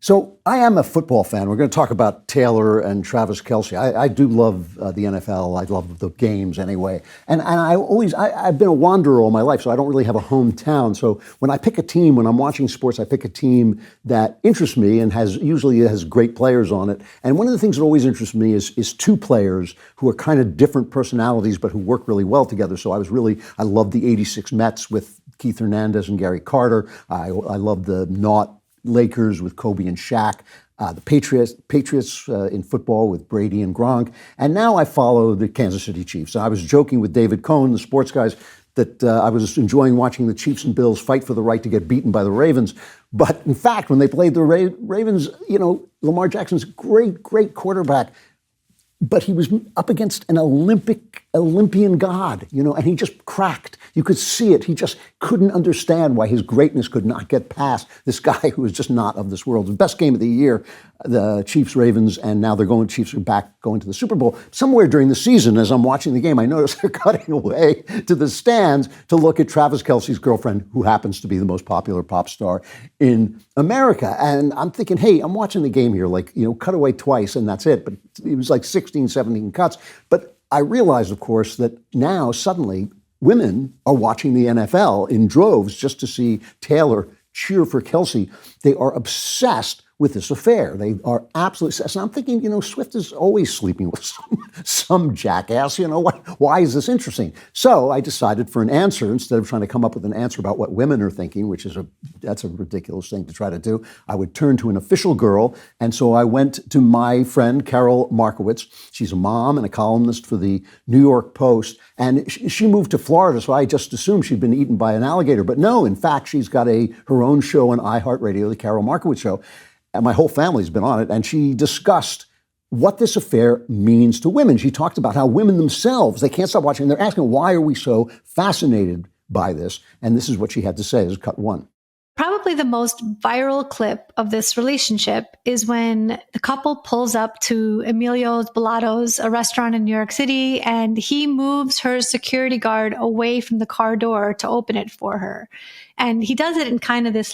So I am a football fan. We're going to talk about Taylor and Travis Kelce. I do love the NFL. I love the games anyway. And I've been a wanderer all my life, so I don't really have a hometown. So when I pick a team, when I'm watching sports, I pick a team that interests me and usually has great players on it. And one of the things that always interests me is two players who are kind of different personalities, but who work really well together. So I love the '86 Mets with Keith Hernandez and Gary Carter. I love the '90 Lakers with Kobe and Shaq, the Patriots in football with Brady and Gronk, and now I follow the Kansas City Chiefs. I was joking with David Cohn, the sports guys, that I was enjoying watching the Chiefs and Bills fight for the right to get beaten by the Ravens. But in fact, when they played the Ravens, Lamar Jackson's great quarterback, but he was up against an Olympian god, and he just cracked. You could see it. He just couldn't understand why his greatness could not get past this guy who was just not of this world. The best game of the year, the Chiefs-Ravens, and now Chiefs are back going to the Super Bowl. Somewhere during the season, as I'm watching the game, I notice they're cutting away to the stands to look at Travis Kelce's girlfriend, who happens to be the most popular pop star in America. And I'm thinking, hey, I'm watching the game here, cut away twice and that's it. But it was like 16, 17 cuts. But I realized, of course, that now suddenly women are watching the NFL in droves just to see Taylor cheer for Kelce. They are obsessed with this affair. They are absolutely obsessed. And I'm thinking, Swift is always sleeping with some jackass. Why is this interesting? So I decided for an answer, instead of trying to come up with an answer about what women are thinking, which is that's a ridiculous thing to try to do, I would turn to an official girl. And so I went to my friend, Carol Markowitz. She's a mom and a columnist for the New York Post. And she moved to Florida, so I just assumed she'd been eaten by an alligator. But no, in fact, she's got her own show on iHeartRadio, the Carol Markowitz Show. And my whole family's been on it. And she discussed what this affair means to women. She talked about how women themselves, they can't stop watching. They're asking, why are we so fascinated by this? And this is what she had to say. This is cut one. Probably the most viral clip of this relationship is when the couple pulls up to Emilio's Belato's, a restaurant in New York City, and he moves her security guard away from the car door to open it for her. And he does it in kind of this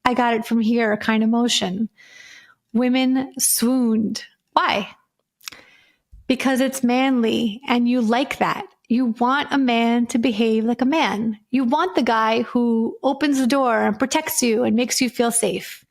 I got it from here kind of motion. Women swooned. Why? Because it's manly and you like that. You want a man to behave like a man. You want the guy who opens the door and protects you and makes you feel safe.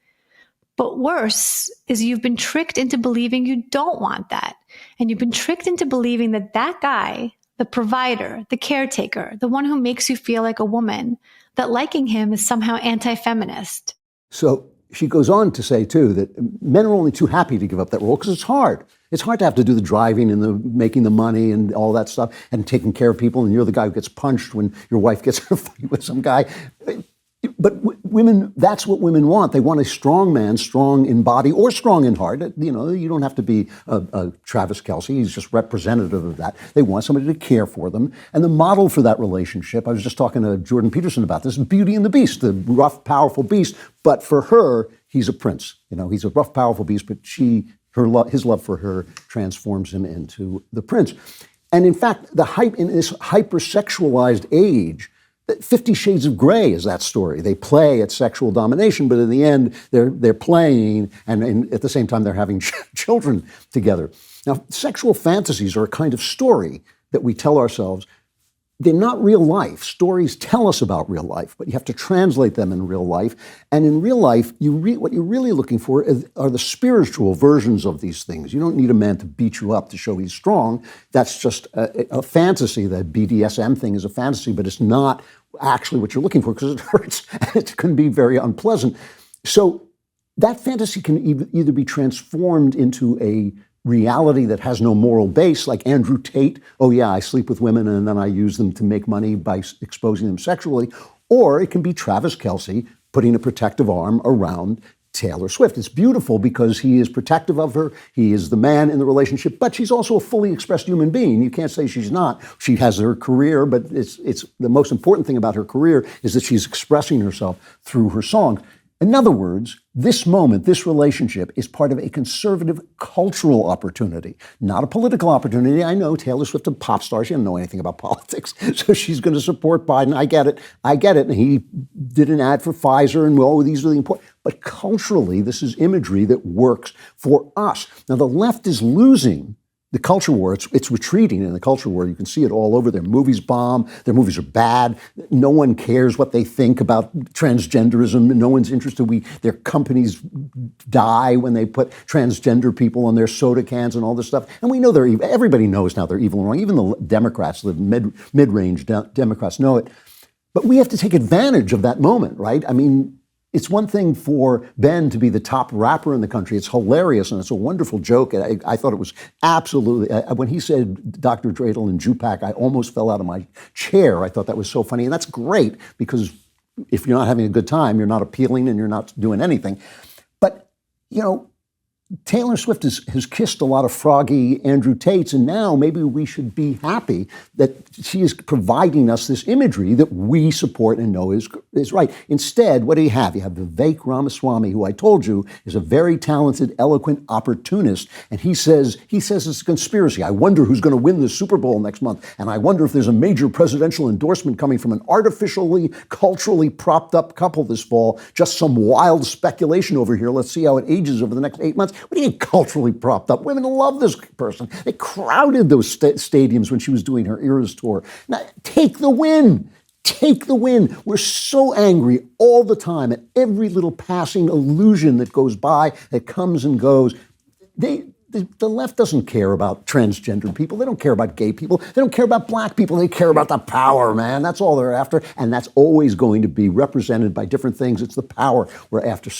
But worse is you've been tricked into believing you don't want that. And you've been tricked into believing that guy, the provider, the caretaker, the one who makes you feel like a woman, that liking him is somehow anti-feminist. So she goes on to say, too, that men are only too happy to give up that role because it's hard. It's hard to have to do the driving and the making the money and all that stuff and taking care of people. And you're the guy who gets punched when your wife gets in a fight with some guy. But women, that's what women want. They want a strong man, strong in body or strong in heart. You don't have to be a Travis Kelce. He's just representative of that. They want somebody to care for them. And the model for that relationship, I was just talking to Jordan Peterson about this, Beauty and the Beast, the rough, powerful beast. But for her, he's a prince. He's a rough, powerful beast, but his love for her transforms him into the prince. And in fact, in this hypersexualized age, 50 Shades of Grey is that story. They play at sexual domination, but in the end, they're playing, and at the same time, they're having children together. Now, sexual fantasies are a kind of story that we tell ourselves. They're not real life. Stories tell us about real life, but you have to translate them in real life. And in real life, what you're really looking for are the spiritual versions of these things. You don't need a man to beat you up to show he's strong. That's just a fantasy. The BDSM thing is a fantasy, but it's not actually what you're looking for because it hurts and it can be very unpleasant. So that fantasy can either be transformed into a reality that has no moral base, like Andrew Tate. Oh yeah, I sleep with women and then I use them to make money by exposing them sexually. Or it can be Travis Kelce putting a protective arm around Taylor Swift. It's beautiful because he is protective of her. He is the man in the relationship, but she's also a fully expressed human being. You can't say she's not. She has her career, but it's the most important thing about her career is that she's expressing herself through her songs. In other words, this moment, this relationship is part of a conservative cultural opportunity, not a political opportunity. I know Taylor Swift, a pop star, she doesn't know anything about politics, so she's going to support Biden. I get it. And he did an ad for Pfizer, and these are really important. But culturally, this is imagery that works for us. Now, the left is losing the culture war. It's retreating in the culture war. You can see it all over. Their movies bomb. Their movies are bad. No one cares what they think about transgenderism. No one's interested. Their companies die when they put transgender people on their soda cans and all this stuff. And we know they're evil. Everybody knows now they're evil and wrong. Even the Democrats, the mid-range Democrats know it. But we have to take advantage of that moment, right? I mean, it's one thing for Ben to be the top rapper in the country. It's hilarious, and it's a wonderful joke. I thought it was absolutely, when he said Dr. Dreidel and Jupac, I almost fell out of my chair. I thought that was so funny, and that's great, because if you're not having a good time, you're not appealing and you're not doing anything. But, Taylor Swift has kissed a lot of froggy Andrew Tates, and now maybe we should be happy that she is providing us this imagery that we support and know is right. Instead, what do you have? You have Vivek Ramaswamy, who I told you is a very talented, eloquent opportunist, and he says it's a conspiracy. I wonder who's going to win the Super Bowl next month, and I wonder if there's a major presidential endorsement coming from an artificially, culturally propped up couple this fall. Just some wild speculation over here. Let's see how it ages over the next 8 months. What do you mean culturally propped up? Women love this person. They crowded those stadiums when she was doing her Eras tour. Now, take the win. Take the win. We're so angry all the time at every little passing illusion that goes by, that comes and goes. The left doesn't care about transgender people. They don't care about gay people. They don't care about black people. They care about the power, man. That's all they're after. And that's always going to be represented by different things. It's the power we're after.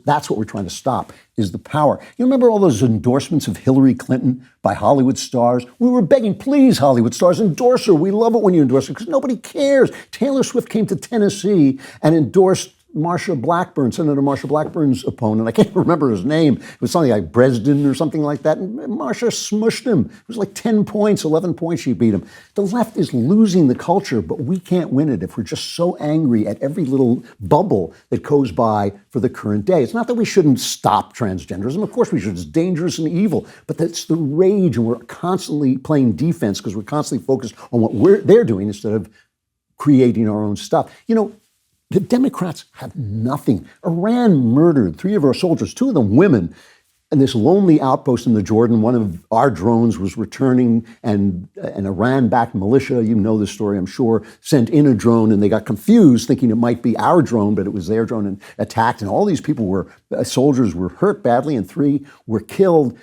That's what we're trying to stop, is the power. You remember all those endorsements of Hillary Clinton by Hollywood stars? We were begging, please, Hollywood stars, endorse her. We love it when you endorse her, because nobody cares. Taylor Swift came to Tennessee and endorsed Marsha Blackburn, Senator Marsha Blackburn's opponent. I can't remember his name. It was something like Bresden or something like that. And Marsha smushed him. It was like 10 points, 11 points she beat him. The left is losing the culture, but we can't win it if we're just so angry at every little bubble that goes by for the current day. It's not that we shouldn't stop transgenderism. Of course we should. It's dangerous and evil. But that's the rage, and we're constantly playing defense because we're constantly focused on what they're doing instead of creating our own stuff. The Democrats have nothing. Iran murdered 3 of our soldiers, 2 of them women, in this lonely outpost in the Jordan. One of our drones was returning, and an Iran-backed militia, you know the story, I'm sure, sent in a drone, and they got confused thinking it might be our drone, but it was their drone, and attacked. And all these soldiers were hurt badly, and 3 were killed.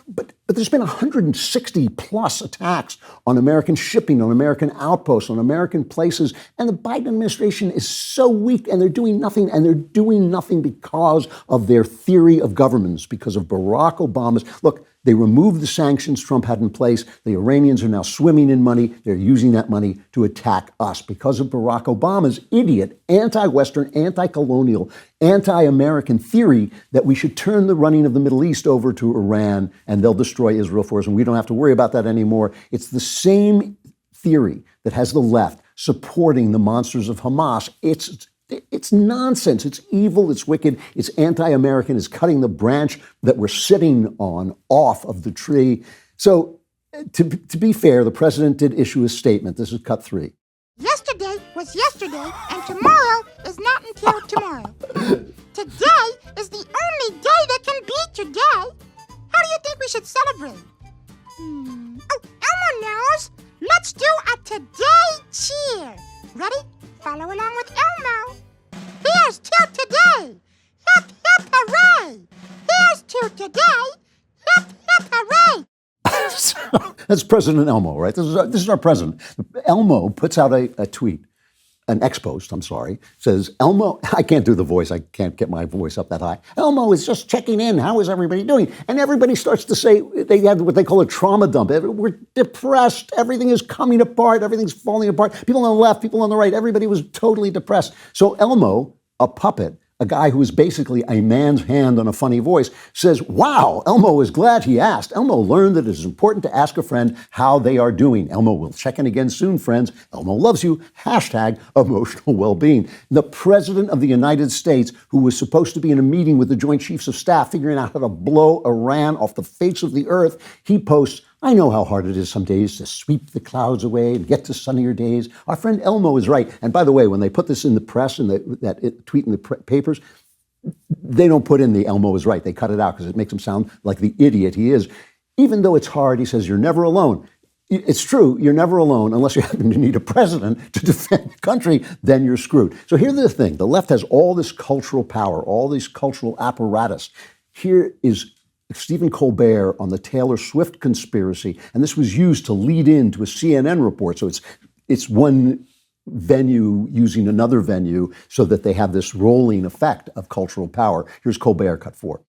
But there's been 160 plus attacks on American shipping, on American outposts, on American places. And the Biden administration is so weak, and they're doing nothing. And they're doing nothing because of their theory of governance, because of Barack Obama's. Look, they removed the sanctions Trump had in place. The Iranians are now swimming in money. They're using that money to attack us because of Barack Obama's idiot, anti-Western, anti-colonial, anti-American theory that we should turn the running of the Middle East over to Iran and they'll destroy Israel for us, and we don't have to worry about that anymore. It's the same theory that has the left supporting the monsters of Hamas. It's nonsense. It's evil. It's wicked. It's anti-American. It's cutting the branch that we're sitting on off of the tree. So to be fair, the president did issue a statement. This is cut 3. Yesterday was yesterday, and tomorrow is not until tomorrow. Today is the only day that can be today. How do you think we should celebrate? Oh, Elmo knows. Let's do a today cheer. Ready? Follow along with Elmo. Here's to today. Hip, hip, hooray. Here's to today. Hip, hip, hooray. That's President Elmo, right? This is our president. Elmo puts out a tweet, an ex-post, says, Elmo, I can't do the voice. I can't get my voice up that high. Elmo is just checking in. How is everybody doing? And everybody starts to say, they had what they call a trauma dump. We're depressed. Everything is coming apart. Everything's falling apart. People on the left, people on the right, everybody was totally depressed. So Elmo, a puppet, a guy who is basically a man's hand on a funny voice, says, wow, Elmo is glad he asked. Elmo learned that it is important to ask a friend how they are doing. Elmo will check in again soon, friends. Elmo loves you. Hashtag emotional well-being. The President of the United States, who was supposed to be in a meeting with the Joint Chiefs of Staff figuring out how to blow Iran off the face of the earth, he posts, I know how hard it is some days to sweep the clouds away and get to sunnier days. Our friend Elmo is right. And by the way, when they put this in the press and that tweet in the papers, they don't put in the Elmo is right. They cut it out because it makes him sound like the idiot he is. Even though it's hard, he says, you're never alone. It's true, you're never alone unless you happen to need a president to defend the country, then you're screwed. So here's the thing. The left has all this cultural power, all this cultural apparatus. Here is Stephen Colbert on the Taylor Swift conspiracy, and this was used to lead into a CNN report. So it's one venue using another venue so that they have this rolling effect of cultural power. Here's Colbert, cut 4.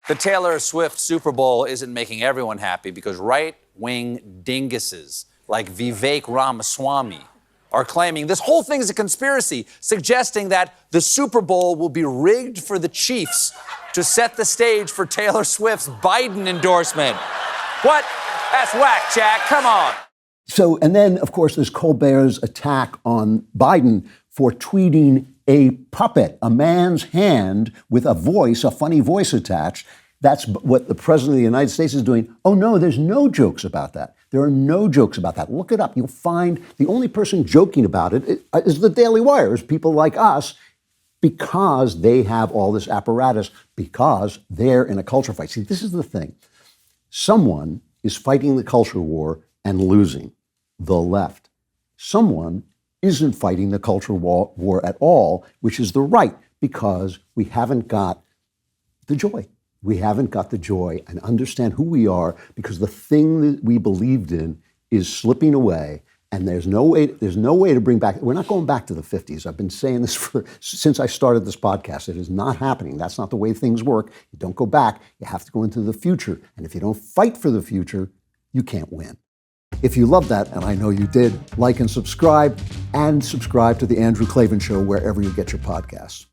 The Taylor Swift Super Bowl isn't making everyone happy because right-wing dinguses like Vivek Ramaswamy are claiming this whole thing is a conspiracy, suggesting that the Super Bowl will be rigged for the Chiefs to set the stage for Taylor Swift's Biden endorsement. What? That's whack, Jack. Come on. So, and then, of course, there's Colbert's attack on Biden for tweeting a puppet, a man's hand with a voice, a funny voice attached. That's what the President of the United States is doing. Oh, no, there's no jokes about that. There are no jokes about that. Look it up. You'll find the only person joking about it is the DailyWire, is people like us, because they have all this apparatus, because they're in a culture fight. See, this is the thing. Someone is fighting the culture war and losing, the left. Someone isn't fighting the culture war at all, which is the right, because we haven't got the joy. We haven't got the joy and understand who we are, because the thing that we believed in is slipping away. And there's no way to bring back. We're not going back to the 50s. I've been saying this since I started this podcast. It is not happening. That's not the way things work. You don't go back. You have to go into the future. And if you don't fight for the future, you can't win. If you love that, and I know you did, like and subscribe to The Andrew Klavan Show wherever you get your podcasts.